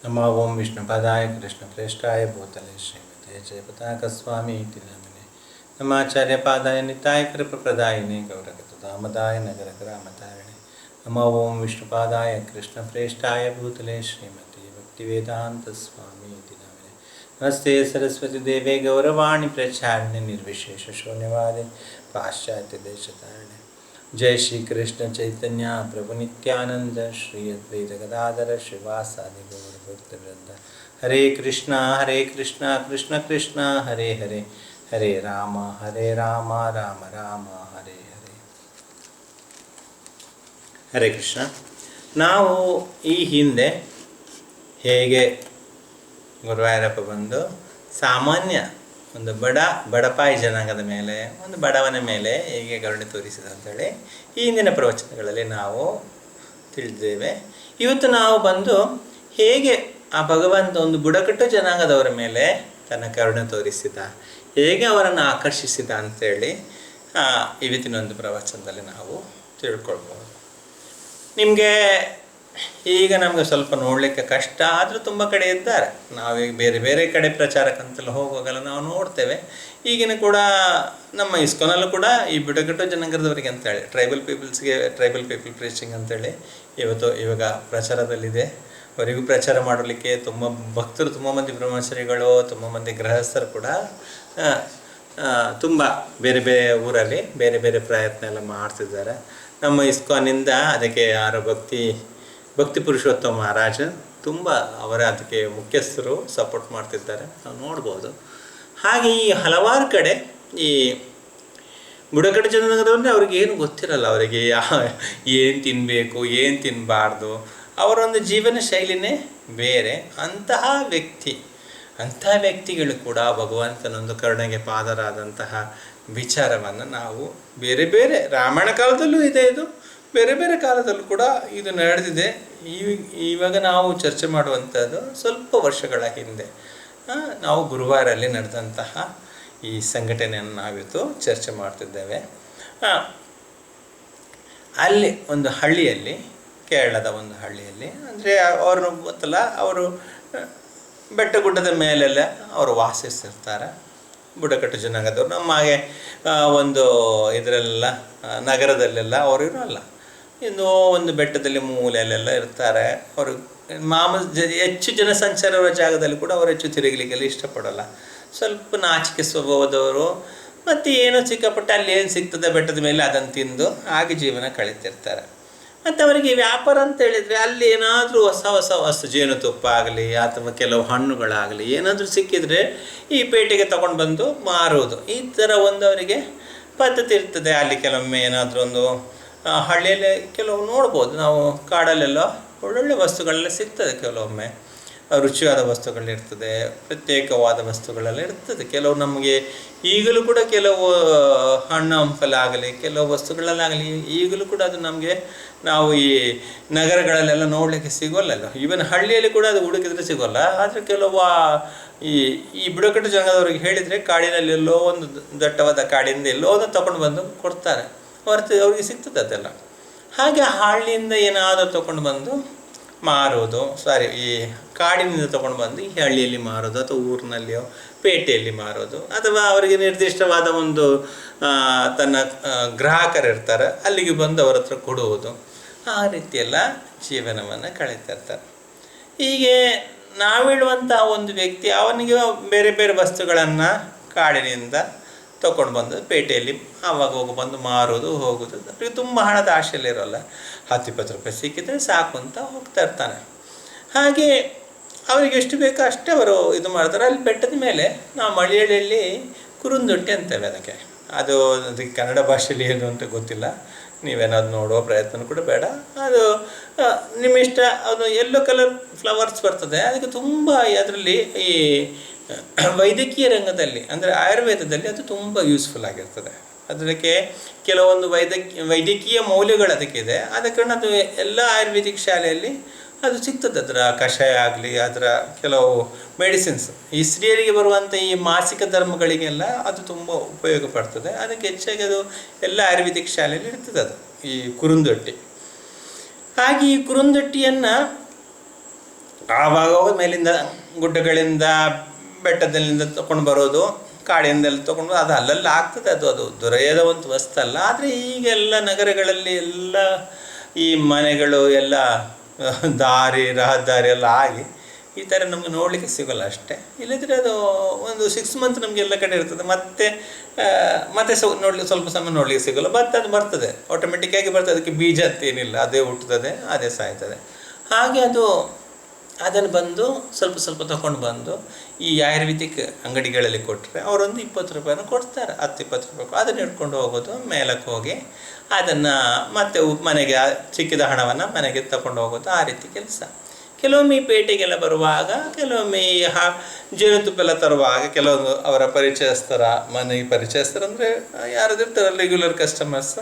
नमो ओं विष्णुपदाय कृष्णप्रेष्ठाय भूतले श्रीमते जयपताकस्वामीति नामिने नमाचार्यपादाय निताय कृपप्रदायिने गौरगतदामदाय नगरग्रामतारिणे नमो ओं विष्णुपादाय कृष्णप्रेष्ठाय भूतले श्रीमते भक्तिवेदान्तस्वामीति नामिने नमस्ते सरस्वती देवे गौरवाणी प्रचारिणे निर्विशेषशून्यवादे पाश्चात्यदेशतारिणे जय श्री कृष्ण चैतन्य प्रभु नित्यानंद श्री अद्वैत गदाधर श्रीवासादि गौर भक्तवृंद हरे कृष्णा कृष्ण कृष्ण हरे हरे हरे राम राम राम हरे हरे. ಹರೇ ಕೃಷ್ಣ. ನಾವು ಈ ಹಿಂದೆ ಹೇಗೆ ಗುರುವಾಯೂರಪ್ಪ ಬಂದು ಸಾಮಾನ್ಯ ಒಂದು ಬಡಪಾಯಿ ಜನಾಂಗದ ಮೇಲೆ ಒಂದು ಬಡವನ ಮೇಲೆ ಹೇಗೆ ಕರುಣೆ ತೋರಿಸಿದ ಅಂತೇಳಿ ಈ ಹಿಂದಿನ ಪ್ರವಚನಗಳಲ್ಲಿ ನಾವು ತಿಳಿದ್ದೇವೆ. ಇವತ್ತು ನಾವು ಬಂದು ಹೇಗೆ ಆ ಭಗವಂತ ಒಂದು ಬುಡಕಟ್ಟು ಜನಾಂಗದವರ ಮೇಲೆ ತನ್ನ ಕರುಣೆ ತೋರಿಸಿದ, ಹೇಗೆ ಅವರನ್ನು ಆಕರ್ಷಿಸಿದ ಅಂತೇಳಿ ಇವತ್ತಿನ ಒಂದು ಪ್ರವಚನದಲ್ಲಿ ನಾವು ತಿಳ್ಕೊಳ್ಬೋದು. ನಿಮಗೆ ಈಗ ನಮಗೆ ಸ್ವಲ್ಪ ನೋಡಲಿಕ್ಕೆ ಕಷ್ಟ ಆದರೂ ತುಂಬ ಕಡೆ ಇದ್ದಾರೆ. ನಾವೀಗ ಬೇರೆ ಬೇರೆ ಕಡೆ ಪ್ರಚಾರಕ್ಕಂತೆಲ್ಲ ಹೋಗುವಾಗೆಲ್ಲ ನಾವು ನೋಡ್ತೇವೆ. ಈಗಿನ ಕೂಡ ನಮ್ಮ ಇಸ್ಕಾನಲ್ಲೂ ಕೂಡ ಈ ಬುಡಕಟ್ಟು ಜನಾಂಗದವರಿಗೆ ಅಂತೇಳಿ ಟ್ರೈಬಲ್ ಪೀಪಲ್ ಪ್ರೀಚಿಂಗ್ ಅಂತೇಳಿ ಇವಾಗ ಪ್ರಚಾರದಲ್ಲಿದೆ. ಅವರಿಗೂ ಪ್ರಚಾರ ಮಾಡಲಿಕ್ಕೆ ತುಂಬ ಭಕ್ತರು, ತುಂಬ ಮಂದಿ ಬ್ರಹ್ಮಚಾರಿಗಳು, ತುಂಬ ಮಂದಿ ಗೃಹಸ್ಥರು ಕೂಡ ತುಂಬ ಬೇರೆ ಬೇರೆ ಊರಲ್ಲಿ ಬೇರೆ ಬೇರೆ ಪ್ರಯತ್ನ ಎಲ್ಲ ಮಾಡ್ತಿದ್ದಾರೆ. ನಮ್ಮ ಇಸ್ಕಾನಿಂದ ಅದಕ್ಕೆ ಯಾರು ಭಕ್ತಿ ಪುರುಷೋತ್ತಮ ಮಹಾರಾಜ ತುಂಬ ಅದಕ್ಕೆ ಮುಖ್ಯಸ್ಥರು ಸಪೋರ್ಟ್ ಮಾಡ್ತಿದ್ದಾರೆ, ನಾವು ನೋಡ್ಬೋದು. ಹಾಗೆ ಈ ಹಲವಾರು ಕಡೆ ಈ ಬುಡಕಟ್ಟು ಜನಾಂಗದವ್ರನ್ನೇ ಅವ್ರಿಗೆ ಏನು ಗೊತ್ತಿರಲ್ಲ, ಅವರಿಗೆ ಏನು ತಿನ್ನಬೇಕು ಏನು ತಿನ್ನಬಾರ್ದು, ಅವರೊಂದು ಜೀವನ ಶೈಲಿನೇ ಬೇರೆ. ಅಂತಹ ವ್ಯಕ್ತಿಗಳು ಕೂಡ ಭಗವಂತನೊಂದು ಕರುಣೆಗೆ ಪಾದರಾದಂತಹ ವಿಚಾರವನ್ನು ನಾವು ಬೇರೆ ಬೇರೆ ರಾಮಾಯಣ ಕಾಲದಲ್ಲೂ ಇದೆ, ಇದು ಬೇರೆ ಬೇರೆ ಕಾಲದಲ್ಲೂ ಕೂಡ ಇದು ನಡೆದಿದೆ. ಇವಾಗ ನಾವು ಚರ್ಚೆ ಮಾಡುವಂಥದ್ದು ಸ್ವಲ್ಪ ವರ್ಷಗಳ ಹಿಂದೆ ನಾವು ಗುರುವಾರಲ್ಲಿ ನಡೆದಂತಹ ಈ ಸಂಘಟನೆಯನ್ನು ನಾವಿತ್ತು ಚರ್ಚೆ ಮಾಡ್ತಿದ್ದೇವೆ. ಅಲ್ಲಿ ಒಂದು ಹಳ್ಳಿಯಲ್ಲಿ, ಕೇರಳದ ಒಂದು ಹಳ್ಳಿಯಲ್ಲಿ, ಅಂದರೆ ಅವರು ಗೊತ್ತಲ್ಲ, ಅವರು ಬೆಟ್ಟ ಗುಡ್ಡದ ಮೇಲೆಲ್ಲ ಅವರು ವಾಸಿಸ್ತಿರ್ತಾರೆ, ಬುಡಕಟ್ಟು ಜನಾಂಗದವರು. ನಮ್ಮ ಹಾಗೆ ಒಂದು ಇದರಲ್ಲೆಲ್ಲ ನಗರದಲ್ಲೆಲ್ಲ ಅವರು ಇರೋಲ್ಲ, ಇನ್ನು ಒಂದು ಬೆಟ್ಟದಲ್ಲಿ ಮೂಲೆಯಲ್ಲೆಲ್ಲ ಇರ್ತಾರೆ. ಅವರು ಹೆಚ್ಚು ಜನಸಂಚಾರ ಜಾಗದಲ್ಲಿ ಕೂಡ ಅವರು ಹೆಚ್ಚು ತಿರುಗಲಿಕ್ಕೆಲ್ಲ ಇಷ್ಟಪಡೋಲ್ಲ, ಸ್ವಲ್ಪ ನಾಚಿಕೆ ಸ್ವಭಾವದವರು. ಮತ್ತು ಏನೋ ಸಿಕ್ಕಾಪಟ್ಟೆ ಅಲ್ಲಿ ಏನು ಸಿಗ್ತದೆ ಬೆಟ್ಟದ ಮೇಲೆ ಅದನ್ನು ತಿಂದು ಹಾಗೆ ಜೀವನ ಕಳೀತಿರ್ತಾರೆ. ಮತ್ತು ಅವರಿಗೆ ವ್ಯಾಪಾರ ಅಂತ ಹೇಳಿದರೆ ಅಲ್ಲಿ ಏನಾದರೂ ಹೊಸ ವಸ್ತು, ಜೇನುತುಪ್ಪ ಆಗಲಿ ಅಥವಾ ಕೆಲವು ಹಣ್ಣುಗಳಾಗಲಿ ಏನಾದರೂ ಸಿಕ್ಕಿದರೆ ಈ ಪೇಟೆಗೆ ತಗೊಂಡು ಬಂದು ಮಾರುವುದು, ಈ ಥರ ಒಂದು ಅವರಿಗೆ ಪದ್ಧತಿ ಇರ್ತದೆ. ಅಲ್ಲಿ ಕೆಲವೊಮ್ಮೆ ಏನಾದರೂ ಒಂದು ಹಳ್ಳಿಯಲ್ಲಿ ಕೆಲವು ನೋಡ್ಬೋದು ನಾವು, ಕಾಡಲ್ಲೆಲ್ಲ ಒಳ್ಳೊಳ್ಳೆ ವಸ್ತುಗಳೆಲ್ಲ ಸಿಗ್ತದೆ, ಕೆಲವೊಮ್ಮೆ ರುಚಿಯಾದ ವಸ್ತುಗಳಿರ್ತದೆ, ಪ್ರತ್ಯೇಕವಾದ ವಸ್ತುಗಳೆಲ್ಲ ಇರ್ತದೆ. ಕೆಲವು ನಮಗೆ ಈಗಲೂ ಕೂಡ ಕೆಲವು ಹಣ್ಣು ಹಂಪಲಾಗಲಿ ಕೆಲವು ವಸ್ತುಗಳಲ್ಲಾಗಲಿ ಈಗಲೂ ಕೂಡ ಅದು ನಮಗೆ ನಾವು ಈ ನಗರಗಳಲ್ಲೆಲ್ಲ ನೋಡಲಿಕ್ಕೆ ಸಿಗೋಲ್ಲಲ್ಲ. ಈವನ್ ಹಳ್ಳಿಯಲ್ಲಿ ಕೂಡ ಅದು ಹುಡುಕಿದ್ರೆ ಸಿಗೋಲ್ಲ. ಆದರೆ ಕೆಲವು ಈ ಬುಡಕಟ್ಟು ಜನಾಂಗದವ್ರಿಗೆ ಹೇಳಿದರೆ ಕಾಡಿನಲ್ಲಿ ಎಲ್ಲೋ ಒಂದು ದಟ್ಟವಾದ ಕಾಡಿಂದ ಎಲ್ಲೋ ಒಂದು ತಗೊಂಡು ಬಂದು ಕೊಡ್ತಾರೆ, ಅವ್ರಿಗೆ ಸಿಗ್ತದೆ ಅದೆಲ್ಲ. ಹಾಗೆ ಹಳ್ಳಿಯಿಂದ ಏನಾದರೂ ತಗೊಂಡು ಬಂದು ಮಾರೋದು, ಈ ಕಾಡಿನಿಂದ ತೊಗೊಂಡು ಬಂದು ಈ ಹಳ್ಳಿಯಲ್ಲಿ ಮಾರೋದು ಅಥವಾ ಊರಿನಲ್ಲಿಯೋ ಪೇಟೆಯಲ್ಲಿ ಮಾರೋದು, ಅಥವಾ ಅವರಿಗೆ ನಿರ್ದಿಷ್ಟವಾದ ಒಂದು ತನ್ನ ಗ್ರಾಹಕರು ಇರ್ತಾರೆ, ಅಲ್ಲಿಗೆ ಬಂದು ಅವರ ಹತ್ರ ಕೊಡುವುದು, ಆ ರೀತಿಯೆಲ್ಲ ಜೀವನವನ್ನು ಕಳೀತಿರ್ತಾರೆ. ಹೀಗೆ ನಾವಿಡುವಂಥ ಒಂದು ವ್ಯಕ್ತಿ ಅವನಿಗೆ ಬೇರೆ ಬೇರೆ ವಸ್ತುಗಳನ್ನು ಕಾಡಿನಿಂದ ತೊಗೊಂಡು ಬಂದು ಪೇಟೆಯಲ್ಲಿ ಆವಾಗ ಬಂದು ಮಾರೋದು ಹೋಗೋದು. ಅವರಿಗೆ ತುಂಬ ಹಣದ ಆಶೆಯಲ್ಲಿ ಇರೋಲ್ಲ, 10-20 ರೂಪಾಯಿ ಸಿಕ್ಕಿದ್ರೆ ಸಾಕು ಅಂತ ಹೋಗ್ತಾ ಇರ್ತಾನೆ. ಹಾಗೆ ಅವರಿಗೆ ಎಷ್ಟು ಬೇಕೋ ಅಷ್ಟೇ ಅವರು ಇದು ಮಾಡ್ತಾರೆ. ಅಲ್ಲಿ ಬೆಟ್ಟದ ಮೇಲೆ ನಾವು ಮಲಯಾಳಿಯಲ್ಲಿ ಕುರುಂದೊಟ್ಟೆ ಅಂತೇವೆ ಅದಕ್ಕೆ ಕನ್ನಡ ಭಾಷೆಯಲ್ಲಿ ಏನು ಅಂತ ಗೊತ್ತಿಲ್ಲ, ನೀವೇನಾದ್ರು ನೋಡುವ ಪ್ರಯತ್ನ ಕೂಡ ಬೇಡ. ಅದು ನಿಮ್ಮ ಇಷ್ಟ. ಅದು ಯೆಲ್ಲೋ ಕಲರ್ ಫ್ಲವರ್ಸ್ ಬರ್ತದೆ, ಅದಕ್ಕೆ ತುಂಬ ಅದರಲ್ಲಿ ಈ ವೈದ್ಯಕೀಯ ರಂಗದಲ್ಲಿ ಅಂದರೆ ಆಯುರ್ವೇದದಲ್ಲಿ ಅದು ತುಂಬ ಯೂಸ್ಫುಲ್ ಆಗಿರ್ತದೆ. ಅದಕ್ಕೆ ಕೆಲವೊಂದು ವೈದ್ಯಕೀಯ ಮೌಲ್ಯಗಳು ಅದಕ್ಕಿದೆ. ಆದ ಕಾರಣ ಅದು ಎಲ್ಲ ಆಯುರ್ವೇದಿಕ್ ಶಾಲೆಯಲ್ಲಿ ಅದು ಸಿಗ್ತದೆ. ಅದರ ಕಷಾಯ ಆಗಲಿ, ಅದರ ಕೆಲವು ಮೆಡಿಸಿನ್ಸ್ ಈ ಸ್ತ್ರೀಯರಿಗೆ ಬರುವಂಥ ಈ ಮಾಸಿಕ ಧರ್ಮಗಳಿಗೆಲ್ಲ ಅದು ತುಂಬ ಉಪಯೋಗ ಪಡ್ತದೆ. ಅದಕ್ಕೆ ಹೆಚ್ಚಾಗಿ ಅದು ಎಲ್ಲ ಆಯುರ್ವೇದಿಕ್ ಶಾಲೆಯಲ್ಲಿ ಇರ್ತದೆ ಅದು ಈ ಕುರುಂದೊಟ್ಟಿ. ಹಾಗೆ ಈ ಕುರುಂದೊಟ್ಟಿಯನ್ನು ಆವಾಗ ಮೇಲಿಂದ ಗುಡ್ಡಗಳಿಂದ ಬೆಟ್ಟದಲ್ಲಿಂದ ತೊಗೊಂಡು ಬರೋದು, ಕಾಡಿಂದೆಲ್ಲ ತೊಗೊಂಡು ಅದು ಅಲ್ಲಲ್ಲಿ ಆಗ್ತದೆ, ಅದು ದೊರೆಯದ ಒಂದು ವಸ್ತು ಅಲ್ಲ. ಆದರೆ ಈಗೆಲ್ಲ ನಗರಗಳಲ್ಲಿ ಎಲ್ಲ ಈ ಮನೆಗಳು ಎಲ್ಲ ರಹದಾರಿ ಎಲ್ಲ ಆಗಿ ಈ ಥರ ನಮಗೆ ನೋಡಲಿಕ್ಕೆ ಸಿಗೋಲ್ಲ ಅಷ್ಟೇ. ಇಲ್ಲದಿದ್ದರೆ ಅದು ಒಂದು 6 ಮಂತ್ ನಮಗೆ ಎಲ್ಲ ಕಡೆ ಇರ್ತದೆ. ಮತ್ತೆ ನೋಡಲಿಕ್ಕೆ ಸ್ವಲ್ಪ ಸಮಯ ನೋಡಲಿಕ್ಕೆ ಸಿಗೋಲ್ಲ. ಅದು ಬರ್ತದೆ, ಆಟೋಮೆಟಿಕ್ಕಾಗಿ ಬರ್ತದೆ. ಅದಕ್ಕೆ ಬೀಜ ಅಂತ ಏನಿಲ್ಲ, ಅದೇ ಹುಟ್ಟುತ್ತದೆ, ಅದೇ ಸಾಯ್ತದೆ. ಹಾಗೆ ಅದನ್ನು ಬಂದು ಸ್ವಲ್ಪ ತಗೊಂಡು ಬಂದು ಈ ಆಯುರ್ವೇದಿಕ್ ಅಂಗಡಿಗಳಲ್ಲಿ ಕೊಟ್ಟರೆ ಅವರೊಂದು 20 ರೂಪಾಯಿನ ಕೊಡ್ತಾರೆ, 10-20 ರೂಪಾಯಿ. ಅದನ್ನು ಹಿಡ್ಕೊಂಡು ಹೋಗೋದು, ಮೇಲಕ್ಕೆ ಹೋಗಿ ಅದನ್ನು ಮತ್ತೆ ಮನೆಗೆ ಸಿಕ್ಕಿದ ಹಣವನ್ನು ಮನೆಗೆ ತಗೊಂಡು ಹೋಗೋದು, ಆ ರೀತಿ ಕೆಲಸ. ಕೆಲವೊಮ್ಮೆ ಈ ಪೇಟೆಗೆಲ್ಲ ಬರುವಾಗ, ಕೆಲವೊಮ್ಮೆ ಈ ಜೇನುತುಪ್ಪ ಎಲ್ಲ ತರುವಾಗ ಕೆಲವೊಂದು ಅವರ ಮನೆಗೆ ಪರಿಚಯಸ್ಥರಂದರೆ ಯಾರಾದ್ರೂ ಇರ್ತಾರೆ ರೆಗ್ಯುಲರ್ ಕಸ್ಟಮರ್ಸ್,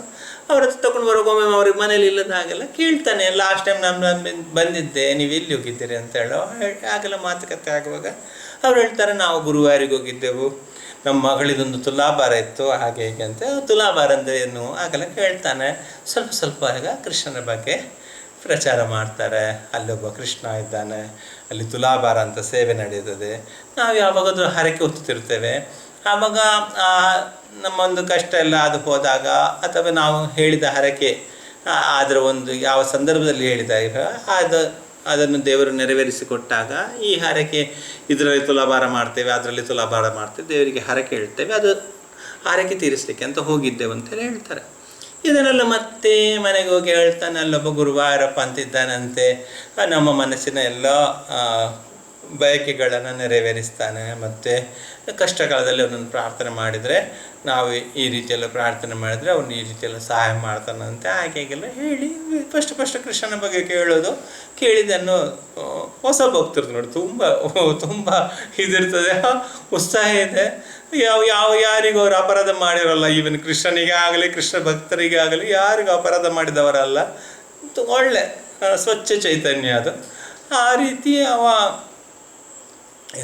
ಅವ್ರ ಹತ್ರ ತೊಗೊಂಡು ಬರುವಾಗ ಒಮ್ಮೆ ಅವ್ರಿಗೆ ಮನೇಲಿ ಇಲ್ಲದ ಹಾಗೆಲ್ಲ ಕೇಳ್ತಾನೆ. ಲಾಸ್ಟ್ ಟೈಮ್ ನಾನು ಬಂದಿದ್ದೆ, ನೀವು ಎಲ್ಲಿ ಹೋಗಿದ್ದೀರಿ ಅಂತ ಹೇಳೋ ಹಾಗೆಲ್ಲ ಮಾತುಕತೆ ಆಗುವಾಗ ಅವ್ರು ಹೇಳ್ತಾರೆ, ನಾವು ಗುರುವಾರಿಗೆ ಹೋಗಿದ್ದೆವು, ನಮ್ಮ ಮಗಳಿದೊಂದು ತುಲಾಭಾರ ಇತ್ತು, ಹಾಗೆ ಹೀಗೆ ಅಂತ. ತುಲಾಭಾರ ಅಂದರೆ ಏನು ಹಾಗೆಲ್ಲ ಹೇಳ್ತಾನೆ. ಸ್ವಲ್ಪ ಆಗ ಕೃಷ್ಣನ ಬಗ್ಗೆ ಪ್ರಚಾರ ಮಾಡ್ತಾರೆ. ಅಲ್ಲೊಬ್ಬ ಕೃಷ್ಣ ಇದ್ದಾನೆ, ಅಲ್ಲಿ ತುಲಾಭಾರ ಅಂತ ಸೇವೆ ನಡೆಯುತ್ತದೆ. ನಾವು ಯಾವಾಗಾದ್ರೂ ಹರಕೆ ಹೊತ್ತುತ್ತಿರ್ತೇವೆ. ಆವಾಗ ನಮ್ಮೊಂದು ಕಷ್ಟ ಎಲ್ಲ ಅದು ಹೋದಾಗ, ಅಥವಾ ನಾವು ಹೇಳಿದ ಹರಕೆ ಅದರ ಒಂದು ಯಾವ ಸಂದರ್ಭದಲ್ಲಿ ಹೇಳಿದಾಗ ಅದನ್ನು ದೇವರು ನೆರವೇರಿಸಿಕೊಟ್ಟಾಗ ಈ ಹರಕೆ, ಇದರಲ್ಲಿ ತುಲಾಭಾರ ಮಾಡ್ತೇವೆ, ಅದರಲ್ಲಿ ತುಲಾಭಾರ ಮಾಡ್ತೇವೆ, ದೇವರಿಗೆ ಹರಕೆ ಹೇಳ್ತೇವೆ, ಅದು ಹರಕೆ ತೀರಿಸಲಿಕ್ಕೆ ಅಂತ ಹೋಗಿದ್ದೇವೆ ಅಂತೇಳಿ ಹೇಳ್ತಾರೆ. ಇದನ್ನೆಲ್ಲ ಮತ್ತೆ ಮನೆಗೆ ಹೋಗಿ ಹೇಳ್ತಾನೆ, ಅಲ್ಲೊಬ್ಬ ಗುರುವಾರಪ್ಪ ಅಂತಿದ್ದಾನಂತೆ, ನಮ್ಮ ಮನಸ್ಸಿನ ಎಲ್ಲ ಬಯಕೆಗಳನ್ನು ನೆರವೇರಿಸ್ತಾನೆ. ಮತ್ತು ಕಷ್ಟ ಕಾಲದಲ್ಲಿ ಅವನನ್ನು ಪ್ರಾರ್ಥನೆ ಮಾಡಿದರೆ, ನಾವು ಈ ರೀತಿಯೆಲ್ಲ ಪ್ರಾರ್ಥನೆ ಮಾಡಿದರೆ ಅವನು ಈ ರೀತಿಯೆಲ್ಲ ಸಹಾಯ ಮಾಡ್ತಾನಂತೆ. ಹಾಗೆಲ್ಲ ಹೇಳಿ ಫಸ್ಟ್ ಕೃಷ್ಣನ ಬಗ್ಗೆ ಕೇಳಿದನ್ನು ಹೊಸ ಭಕ್ತರು ನೋಡಿ ತುಂಬ ಇದಿರ್ತದೆ, ಉತ್ಸಾಹ ಇದೆ. ಯಾರಿಗೂ ಅವರು ಅಪರಾಧ ಮಾಡಿರಲ್ಲ. ಈವನ್ ಕೃಷ್ಣನಿಗೆ ಆಗಲಿ, ಕೃಷ್ಣ ಭಕ್ತರಿಗೆ ಆಗಲಿ, ಯಾರಿಗೂ ಅಪರಾಧ ಮಾಡಿದವರಲ್ಲ. ಒಳ್ಳೆ ಸ್ವಚ್ಛ ಚೈತನ್ಯ ಅದು. ಆ ರೀತಿ